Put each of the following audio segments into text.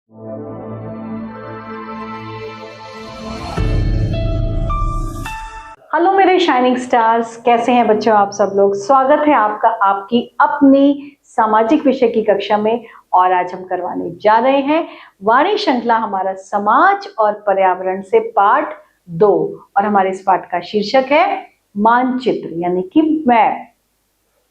Hello मेरे shining stars, कैसे हैं बच्चों आप सब लोग। स्वागत है आपका आपकी अपनी सामाजिक विषय की कक्षा में। और आज हम करवाने जा रहे हैं वाणी श्रृंखला, हमारा समाज और पर्यावरण से पाठ 2। और हमारे इस पाठ का शीर्षक है मानचित्र यानी कि मैप।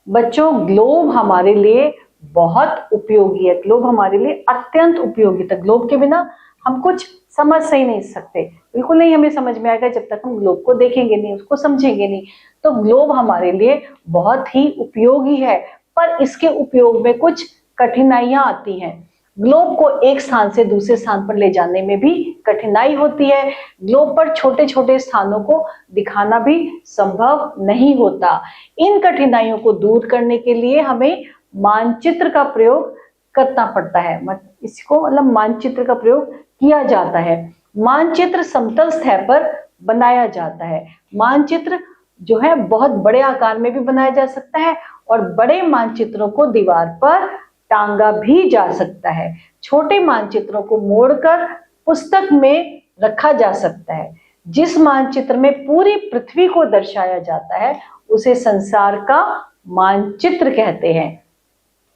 बच्चों, ग्लोब हमारे लिए बहुत उपयोगी है। ग्लोब हमारे लिए अत्यंत उपयोगी था। ग्लोब के बिना हम कुछ समझ से ही नहीं सकते, बिल्कुल नहीं हमें समझ में आएगा जब तक हम ग्लोब को देखेंगे नहीं, उसको समझेंगे नहीं। तो ग्लोब हमारे लिए बहुत ही उपयोगी है, पर इसके उपयोग में कुछ कठिनाइयां आती हैं। ग्लोब को एक स्थान से दूसरे स्थान पर ले जाने में भी कठिनाई होती है। ग्लोब पर छोटे छोटे स्थानों को दिखाना भी संभव नहीं होता। इन कठिनाइयों को दूर करने के लिए हमें मानचित्र का प्रयोग करना पड़ता है। इसको मतलब मानचित्र का प्रयोग किया जाता है। मानचित्र समतल सतह पर बनाया जाता है। मानचित्र जो है बहुत बड़े आकार में भी बनाया जा सकता है और बड़े मानचित्रों को दीवार पर टांगा भी जा सकता है। छोटे मानचित्रों को मोड़कर पुस्तक में रखा जा सकता है। जिस मानचित्र में पूरी पृथ्वी को दर्शाया जाता है उसे संसार का मानचित्र कहते हैं।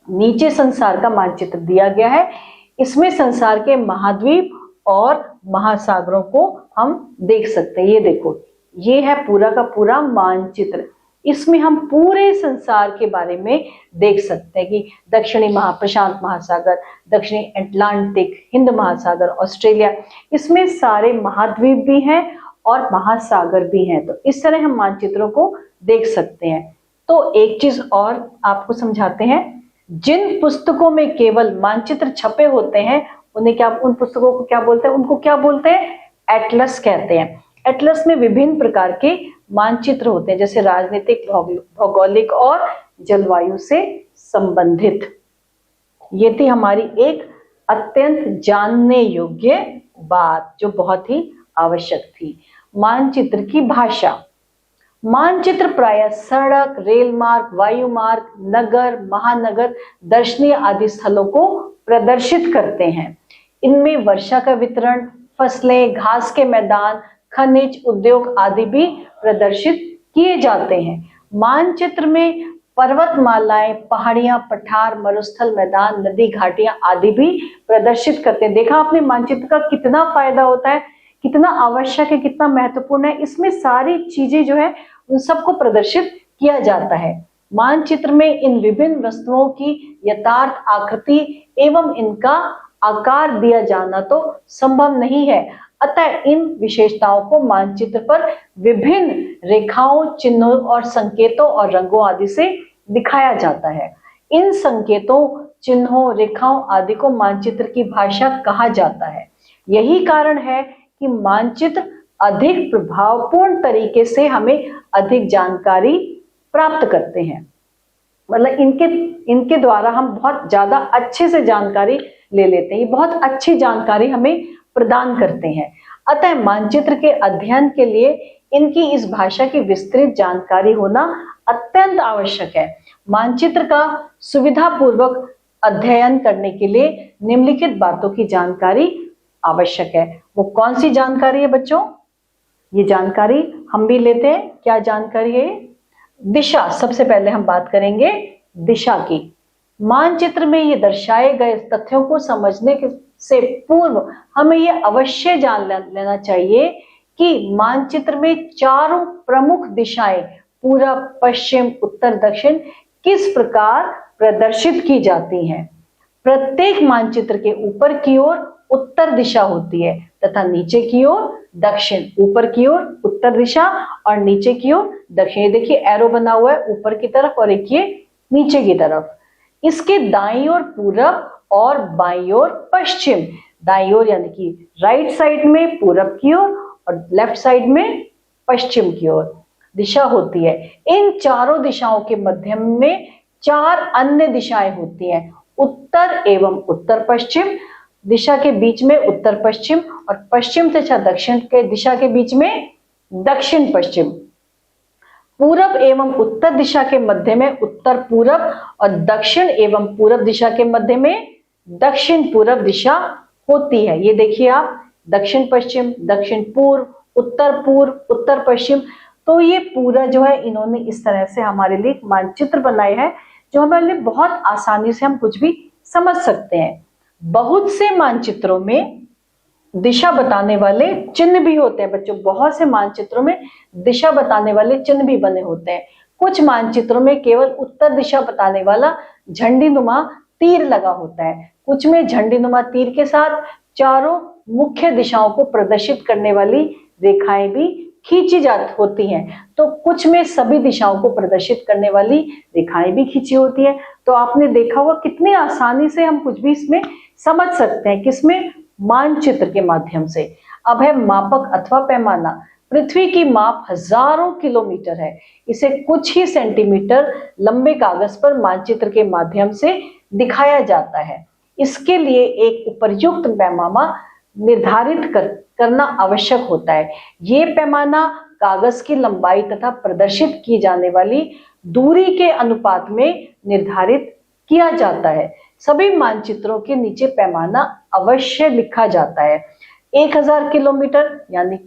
नीचे संसार का मानचित्र दिया गया है। इसमें संसार के महाद्वीप और महासागरों को हम देख सकते हैं। ये देखो, ये है पूरा का पूरा मानचित्र। इसमें हम पूरे संसार के बारे में देख सकते हैं कि दक्षिणी प्रशांत महासागर, दक्षिणी अटलांटिक, हिंद महासागर, ऑस्ट्रेलिया, इसमें सारे महाद्वीप भी हैं और महासागर भी हैं। तो इस तरह हम मानचित्रों को देख सकते हैं। तो एक चीज और आपको समझाते हैं। जिन पुस्तकों में केवल मानचित्र छपे होते हैं उन पुस्तकों को क्या बोलते हैं? उनको क्या बोलते हैं? एटलस कहते हैं। एटलस में विभिन्न प्रकार के मानचित्र होते हैं, जैसे राजनीतिक, भौगोलिक और जलवायु से संबंधित। ये थी हमारी एक अत्यंत जानने योग्य बात जो बहुत ही आवश्यक थी। मानचित्र की भाषा। मानचित्र प्रायः सड़क, रेल मार्ग, वायु मार्ग, नगर, महानगर, दर्शनीय आदि स्थलों को प्रदर्शित करते हैं। इनमें वर्षा का वितरण, फसलें, घास के मैदान, खनिज, उद्योग आदि भी प्रदर्शित किए जाते हैं। मानचित्र में पर्वतमालाएं, पहाड़ियां, पठार, मरुस्थल, मैदान, नदी, घाटियां आदि भी प्रदर्शित करते हैं। देखा आपने मानचित्र का कितना फायदा होता है, कितना आवश्यक है, कितना महत्वपूर्ण है। इसमें सारी चीजें जो है उन सबको प्रदर्शित किया जाता है। मानचित्र में इन विभिन्न वस्तुओं की यथार्थ आकृति एवं इनका आकार दिया जाना तो संभव नहीं है। अतः इन विशेषताओं को मानचित्र पर विभिन्न रेखाओं, चिन्हों और संकेतों और रंगों आदि से दिखाया जाता है। इन संकेतों, चिन्हों, रेखाओं आदि को मानचित्र की भाषा कहा जाता है। यही कारण है कि मानचित्र अधिक प्रभावपूर्ण तरीके से हमें अधिक जानकारी प्राप्त करते हैं। मतलब इनके द्वारा हम बहुत ज्यादा अच्छे से जानकारी ले लेते हैं। ये बहुत अच्छी जानकारी हमें प्रदान करते हैं। अतः मानचित्र के अध्ययन के लिए इनकी इस भाषा की विस्तृत जानकारी होना अत्यंत आवश्यक है। मानचित्र का सुविधापूर्वक अध्ययन करने के लिए निम्नलिखित बातों की जानकारी आवश्यक है। वो कौन सी जानकारी है बच्चों? ये जानकारी हम भी लेते हैं। क्या जानकारी है? दिशा। सबसे पहले हम बात करेंगे दिशा की। मानचित्र में ये दर्शाए गए तथ्यों को समझने से पूर्व हमें ये अवश्य जान लेना चाहिए कि मानचित्र में चारों प्रमुख दिशाएं पूरब, पश्चिम, उत्तर, दक्षिण किस प्रकार प्रदर्शित की जाती हैं। प्रत्येक मानचित्र के ऊपर की ओर उत्तर दिशा होती है तथा नीचे की ओर दक्षिण। ऊपर की ओर उत्तर दिशा और नीचे की ओर दक्षिण। ये देखिए एरो बना हुआ है ऊपर की तरफ और एक ये नीचे की तरफ। इसके दाईं ओर पूरब और बाईं ओर पश्चिम। दाईं ओर यानी कि राइट साइड में पूरब की ओर और लेफ्ट साइड में पश्चिम की ओर दिशा होती है। इन चारों दिशाओं के मध्य में चार अन्य दिशाएं होती हैं। उत्तर एवं उत्तर पश्चिम दिशा के बीच में उत्तर पश्चिम और पश्चिम तथा दक्षिण के दिशा के बीच में दक्षिण पश्चिम। पूरब एवं उत्तर दिशा के मध्य में उत्तर पूरब और दक्षिण एवं पूरब दिशा के मध्य में दक्षिण पूरब दिशा होती है। ये देखिए आप, दक्षिण पश्चिम, दक्षिण पूर्व, उत्तर पश्चिम। तो ये पूरा जो है इन्होंने इस तरह से हमारे लिए एक मानचित्र बनाया है जो हमारे लिए बहुत आसानी से हम कुछ भी समझ सकते हैं। बहुत से मानचित्रों में दिशा बताने वाले चिन्ह भी होते हैं बच्चों, बहुत से मानचित्रों में दिशा बताने वाले चिन्ह भी बने होते हैं। कुछ मानचित्रों में केवल उत्तर दिशा बताने वाला झंडीनुमा तीर लगा होता है, कुछ में झंडीनुमा तीर के साथ चारों मुख्य दिशाओं को प्रदर्शित करने वाली रेखाएं भी खींची जाती होती हैं, तो कुछ में सभी दिशाओं को प्रदर्शित करने वाली रेखाएं भी खींची होती है। तो आपने देखा होगा कितनी आसानी से हम कुछ भी इसमें समझ सकते हैं, किसमें, मानचित्र के माध्यम से। अब है मापक अथवा पैमाना। पृथ्वी की माप हजारों किलोमीटर है, इसे कुछ ही सेंटीमीटर लंबे कागज पर मानचित्र के माध्यम से दिखाया जाता है। इसके लिए एक उपयुक्त पैमाना निर्धारित करना आवश्यक होता है। ये पैमाना कागज की लंबाई तथा प्रदर्शित की जाने वाली दूरी के अनुपात में निर्धारित किया जाता है। सभी मानचित्रों के नीचे पैमाना अवश्य लिखा जाता है। 1000 किलोमीटर यानी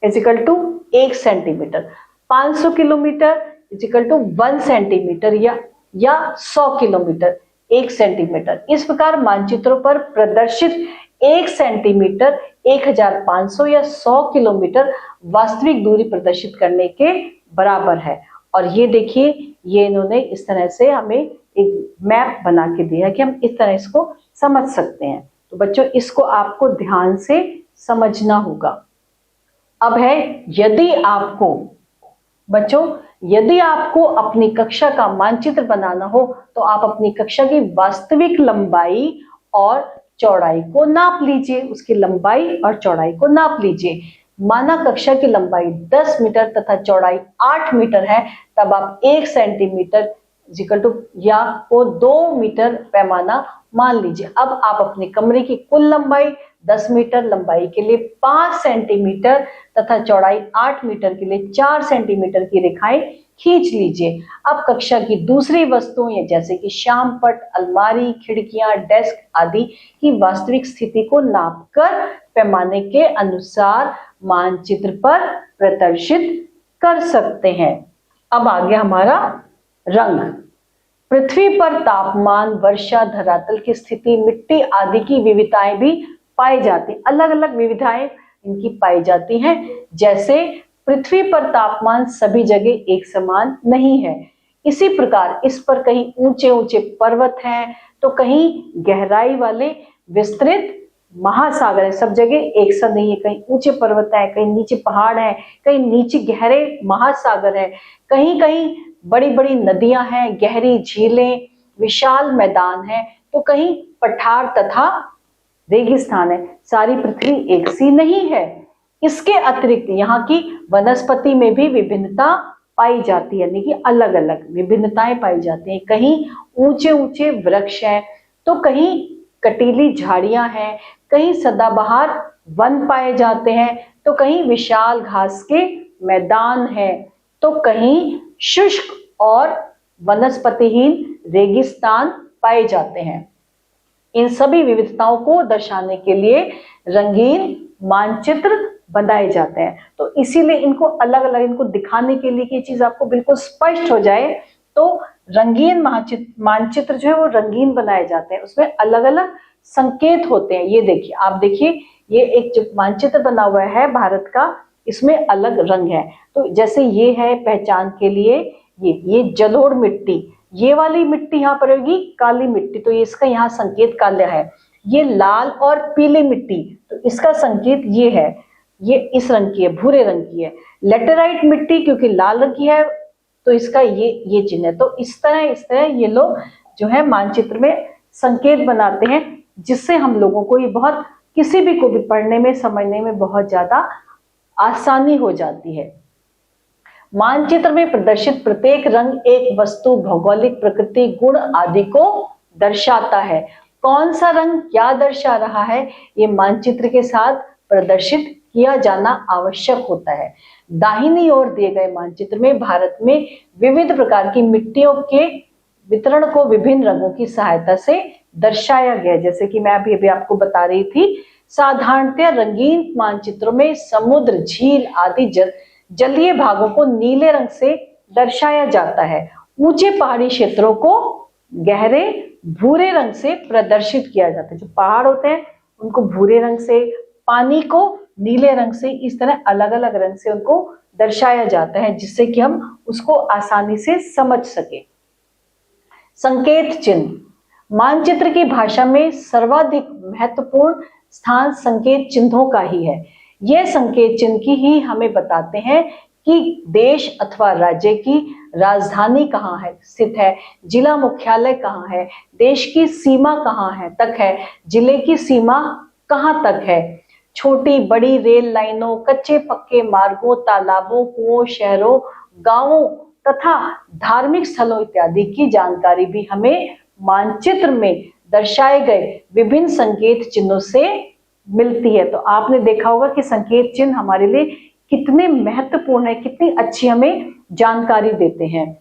equal to 1 centimetre, 500 kilometre equal to 1 centimetre या 100 किलोमीटर 1 सेंटीमीटर। इस प्रकार मानचित्रों पर प्रदर्शित 1 सेंटीमीटर 1500 या 100 किलोमीटर वास्तविक दूरी प्रदर्शित करने के बराबर है। और ये देखिए, ये इन्होंने इस तरह से हमें एक मैप बना के दिया कि हम इस तरह इसको समझ सकते हैं। तो बच्चों इसको आपको ध्यान से समझना होगा। अब है, यदि आपको अपनी कक्षा का मानचित्र बनाना हो तो आप अपनी कक्षा की वास्तविक लंबाई और चौड़ाई को नाप लीजिए, उसकी लंबाई और चौड़ाई को नाप लीजिए। माना कक्षा की लंबाई 10 मीटर तथा चौड़ाई 8 मीटर है, तब आप 1 सेंटीमीटर इक्वल टू या को 2 मीटर पैमाना मान लीजिए। अब आप अपने कमरे की कुल लंबाई 10 मीटर लंबाई के लिए 5 सेंटीमीटर तथा चौड़ाई 8 मीटर के लिए 4 सेंटीमीटर की रेखाएं खींच लीजिए। अब कक्षा की दूसरी वस्तुओं जैसे कि श्यामपट्ट, अलमारी, खिड़कियां, डेस्क आदि की वास्तविक स्थिति को नापकर पैमाने के अनुसार मानचित्र पर प्रदर्शित कर सकते हैं। अब आ गया हमारा रंग। पृथ्वी पर तापमान, वर्षा, धरातल की स्थिति, मिट्टी आदि की विविधताएं भी पाई जाती, अलग अलग विविधताएं इनकी पाई जाती हैं। जैसे पृथ्वी पर तापमान सभी जगह एक समान नहीं है, इसी प्रकार इस पर कहीं ऊंचे ऊंचे पर्वत हैं तो कहीं गहराई वाले विस्तृत महासागर है, सब जगह एक सा नहीं है। कहीं ऊंचे पर्वत है, कहीं नीचे पहाड़ है, कहीं नीचे गहरे महासागर है, कहीं कहीं बड़ी बड़ी नदियां हैं, गहरी झीलें, विशाल मैदान है, तो कहीं पठार तथा रेगिस्तान है। सारी पृथ्वी एक सी नहीं है। इसके अतिरिक्त यहाँ की वनस्पति में भी विभिन्नता पाई जाती है, यानी कि अलग अलग विभिन्नताएं पाई जाती हैं। कहीं ऊंचे ऊंचे वृक्ष हैं तो कहीं कटीली झाड़ियां हैं, कहीं सदाबहार वन पाए जाते हैं तो कहीं विशाल घास के मैदान हैं, तो कहीं शुष्क और वनस्पतिहीन रेगिस्तान पाए जाते हैं। इन सभी विविधताओं को दर्शाने के लिए रंगीन मानचित्र बनाए जाते हैं। तो इसीलिए इनको अलग अलग, इनको दिखाने के लिए कि ये चीज आपको बिल्कुल स्पष्ट हो जाए, तो रंगीन मानचित्र जो है वो रंगीन बनाए जाते हैं। उसमें अलग अलग संकेत होते हैं। ये देखिए, आप देखिए, ये एक जो मानचित्र बना हुआ है भारत का, इसमें अलग रंग है। तो जैसे ये है पहचान के लिए, ये जलोढ़ मिट्टी, ये वाली मिट्टी यहाँ पर होगी काली मिट्टी, तो ये इसका यहाँ संकेत काला है। ये लाल और पीली मिट्टी, तो इसका संकेत ये है, ये इस रंग की है, भूरे रंग की है। लेटेराइट मिट्टी क्योंकि लाल रंग की है तो इसका ये चिन्ह है। तो इस तरह ये लोग जो है मानचित्र में संकेत बनाते हैं, जिससे हम लोगों को ये बहुत, किसी भी को भी पढ़ने में समझने में बहुत ज्यादा आसानी हो जाती है। मानचित्र में प्रदर्शित प्रत्येक रंग एक वस्तु, भौगोलिक प्रकृति, गुण आदि को दर्शाता है। कौन सा रंग क्या दर्शा रहा है, ये मानचित्र के साथ प्रदर्शित किया जाना आवश्यक होता है। दाहिनी ओर दिए गए मानचित्र में भारत में विविध प्रकार की मिट्टियों के वितरण को विभिन्न रंगों की सहायता से दर्शाया गया। जैसे कि मैं अभी आपको बता रही थी, साधारणतः रंगीन मानचित्रों में समुद्र, झील आदि जलीय भागों को नीले रंग से दर्शाया जाता है। ऊंचे पहाड़ी क्षेत्रों को गहरे भूरे रंग से प्रदर्शित किया जाता है। जो पहाड़ होते हैं उनको भूरे रंग से, पानी को नीले रंग से, इस तरह अलग अलग रंग से उनको दर्शाया जाता है, जिससे कि हम उसको आसानी से समझ सके। संकेत चिन्ह, मानचित्र की भाषा में सर्वाधिक महत्वपूर्ण स्थान संकेत चिन्हों का ही है। यह संकेत चिन्ह की ही हमें बताते हैं कि देश अथवा राज्य की राजधानी कहाँ है स्थित है, जिला मुख्यालय कहाँ है, देश की सीमा कहाँ है तक है, जिले की सीमा कहाँ तक है, छोटी बड़ी रेल लाइनों, कच्चे पक्के मार्गों, तालाबों, कुओं, शहरों, गांवों तथा धार्मिक स्थलों इत्यादि की जानकारी भी हमें मानचित्र में दर्शाए गए विभिन्न संकेत चिन्हों से मिलती है। तो आपने देखा होगा कि संकेत चिन्ह हमारे लिए कितने महत्वपूर्ण है, कितनी अच्छी हमें जानकारी देते हैं।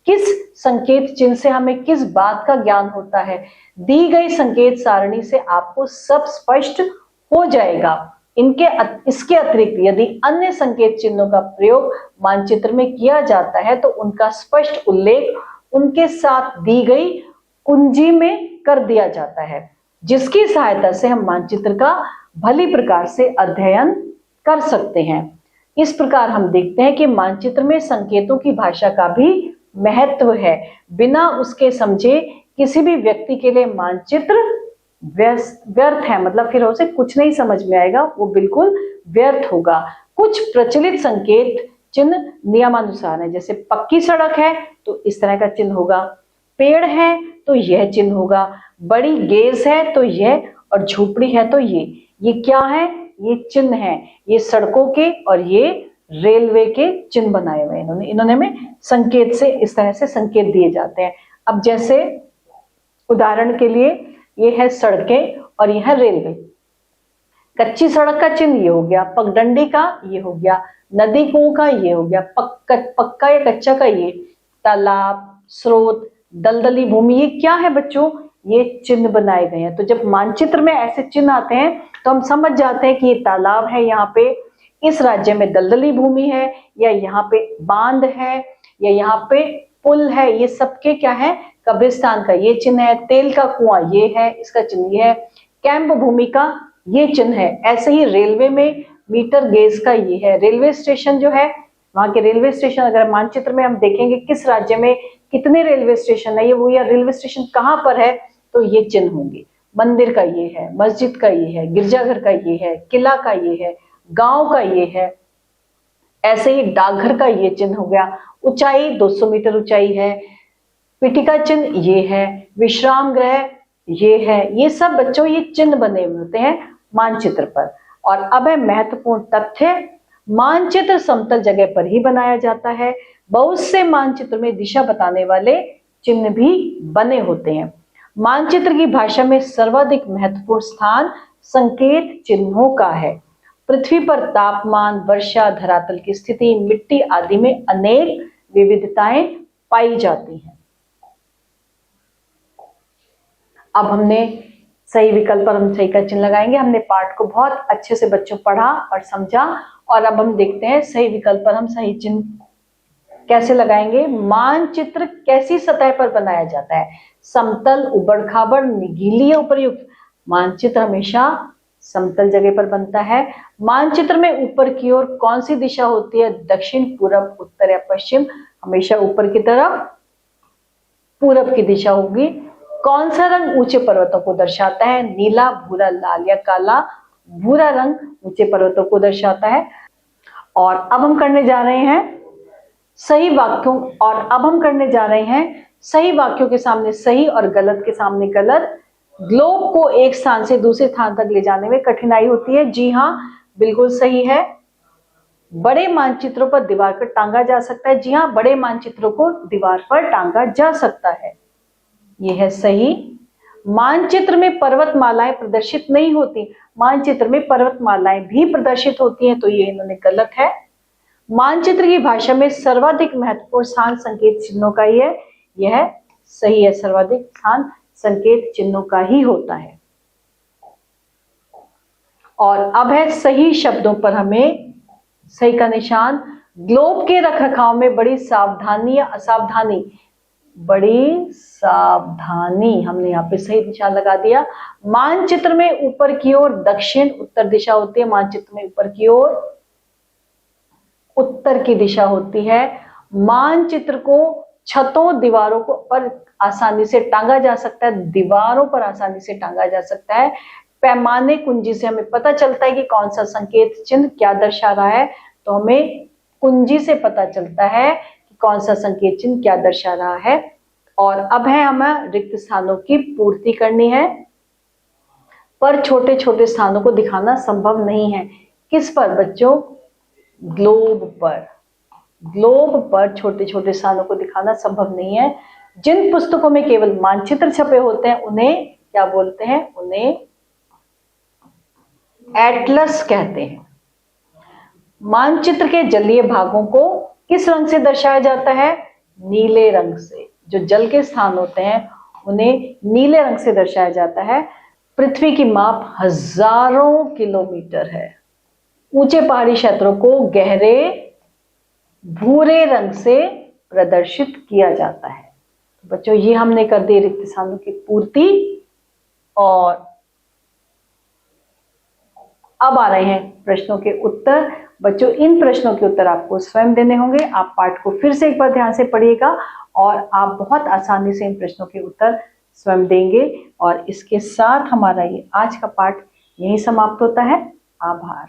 किस संकेत चिन्ह से हमें किस बात का ज्ञान होता है, दी गई संकेत सारणी से आपको सब स्पष्ट हो जाएगा। इसके अतिरिक्त यदि अन्य संकेत चिन्हों का प्रयोग मानचित्र में किया जाता है तो उनका स्पष्ट उल्लेख उनके साथ दी गई कुंजी में कर दिया जाता है, जिसकी सहायता से हम मानचित्र का भली प्रकार से अध्ययन कर सकते हैं। इस प्रकार हम देखते हैं कि मानचित्र में संकेतों की भाषा का भी महत्व है। बिना उसके समझे किसी भी व्यक्ति के लिए मानचित्र व्यर्थ है, मतलब फिर उसे कुछ नहीं समझ में आएगा, वो बिल्कुल व्यर्थ होगा। कुछ प्रचलित संकेत चिन्ह नियमानुसार है, जैसे पक्की सड़क है तो इस तरह का चिन्ह होगा, पेड़ है तो यह चिन्ह होगा, बड़ी गेज है तो यह, और झोपड़ी है तो ये क्या है, ये चिन्ह है, ये सड़कों के और ये रेलवे के चिन्ह बनाए हुए इन्होंने में संकेत से इस तरह से संकेत दिए जाते हैं। अब जैसे उदाहरण के लिए ये है सड़कें और यह है रेलवे। कच्ची सड़क का चिन्ह ये हो गया, पगडंडी का ये हो गया, नदी कुओं का ये हो गया, पक्का या कच्चा का ये, तालाब, स्रोत, दलदली भूमि, ये क्या है बच्चों, ये चिन्ह बनाए गए हैं। तो जब मानचित्र में ऐसे चिन्ह आते हैं तो हम समझ जाते हैं कि ये तालाब है, यहाँ पे इस राज्य में दलदली भूमि है, या यहाँ पे बांध है, या यहाँ पे पुल है, ये सबके क्या है, कब्रिस्तान का ये चिन्ह है, तेल का कुआं ये है, इसका चिन्ह ये है, कैंप भूमि का ये चिन्ह है। ऐसे ही रेलवे में मीटर गेज का ये है, रेलवे स्टेशन जो है, वहां के रेलवे स्टेशन अगर मानचित्र में हम देखेंगे किस राज्य में कितने रेलवे स्टेशन है, ये वो, या रेलवे स्टेशन कहाँ पर है, तो ये चिन्ह होंगे। मंदिर का ये है, मस्जिद का ये है, गिरजाघर का ये है, किला का ये है, गांव का ये है। ऐसे ही डाकघर का ये चिन्ह हो गया, ऊंचाई 200 मीटर ऊंचाई है, पीठिका चिन्ह ये है, विश्राम गृह ये है। ये सब बच्चों ये चिन्ह बने हुए होते हैं मानचित्र पर। और अब है महत्वपूर्ण तथ्य, मानचित्र समतल जगह पर ही बनाया जाता है। बहुत से मानचित्र में दिशा बताने वाले चिन्ह भी बने होते हैं। मानचित्र की भाषा में सर्वाधिक महत्वपूर्ण स्थान संकेत चिन्हों का है। पृथ्वी पर तापमान, वर्षा, धरातल की स्थिति, मिट्टी आदि में अनेक विविधताएं पाई जाती हैं। अब हमने सही विकल्प पर हम सही का चिन्ह लगाएंगे। हमने पाठ को बहुत अच्छे से बच्चों पढ़ा और समझा, और अब हम देखते हैं सही विकल्प पर हम सही चिन्ह कैसे लगाएंगे। मानचित्र कैसी सतह पर बनाया जाता है, समतल, उबड़-खाबड़, गीली या उपरयुक्त। मानचित्र हमेशा समतल जगह पर बनता है। मानचित्र में ऊपर की ओर कौन सी दिशा होती है, दक्षिण, पूरब, उत्तर या पश्चिम। हमेशा ऊपर की तरफ पूरब की दिशा होगी। कौन सा रंग ऊंचे पर्वतों को दर्शाता है, नीला, भूरा, लाल या काला। भूरा रंग ऊंचे पर्वतों को दर्शाता है। और अब हम करने जा रहे हैं सही वाक्यों के सामने सही और गलत के सामने गलत। ग्लोब को एक स्थान से दूसरे स्थान तक ले जाने में कठिनाई होती है। जी हाँ, बिल्कुल सही है। बड़े मानचित्रों पर दीवार पर टांगा जा सकता है। जी हाँ, बड़े मानचित्रों को दीवार पर टांगा जा सकता है, यह है सही। मानचित्र में पर्वतमालाएं प्रदर्शित नहीं होती। मानचित्र में पर्वतमालाएं भी प्रदर्शित होती हैं, तो ये इन्होंने गलत है। मानचित्र की भाषा में सर्वाधिक महत्वपूर्ण स्थान संकेत चिन्हों का ही है, यह सही है। सर्वाधिक स्थान संकेत चिन्हों का ही होता है। और अब है सही शब्दों पर हमें सही का निशान। ग्लोब के रखरखाव में बड़ी सावधानी या असावधानी, बड़ी सावधानी, हमने यहाँ पे सही निशान लगा दिया। मानचित्र में ऊपर की ओर दक्षिण उत्तर दिशा होती है, मानचित्र में ऊपर की ओर उत्तर की दिशा होती है। मानचित्र को छतों दीवारों को पर आसानी से टांगा जा सकता है, दीवारों पर आसानी से टांगा जा सकता है। पैमाने कुंजी से हमें पता चलता है कि कौन सा संकेत चिन्ह क्या दर्शा रहा है, तो हमें कुंजी से पता चलता है कि कौन सा संकेत चिन्ह क्या दर्शा रहा है। और अब है हमें रिक्त स्थानों की पूर्ति करनी है, पर छोटे छोटे स्थानों को दिखाना संभव नहीं है। किस पर बच्चों? ग्लोब पर। ग्लोब पर छोटे छोटे स्थानों को दिखाना संभव नहीं है। जिन पुस्तकों में केवल मानचित्र छपे होते हैं उन्हें क्या बोलते हैं? उन्हें एटलस कहते हैं। मानचित्र के जलीय भागों को किस रंग से दर्शाया जाता है? नीले रंग से। जो जल के स्थान होते हैं उन्हें नीले रंग से दर्शाया जाता है। पृथ्वी की माप हजारों किलोमीटर है। ऊंचे पहाड़ी क्षेत्रों को गहरे भूरे रंग से प्रदर्शित किया जाता है। बच्चों ये हमने कर दी रिक्त स्थानों की पूर्ति। और अब आ रहे हैं प्रश्नों के उत्तर। बच्चों इन प्रश्नों के उत्तर आपको स्वयं देने होंगे। आप पाठ को फिर से एक बार ध्यान से पढ़िएगा और आप बहुत आसानी से इन प्रश्नों के उत्तर स्वयं देंगे। और इसके साथ हमारा ये आज का पाठ यहीं समाप्त होता है। आभार।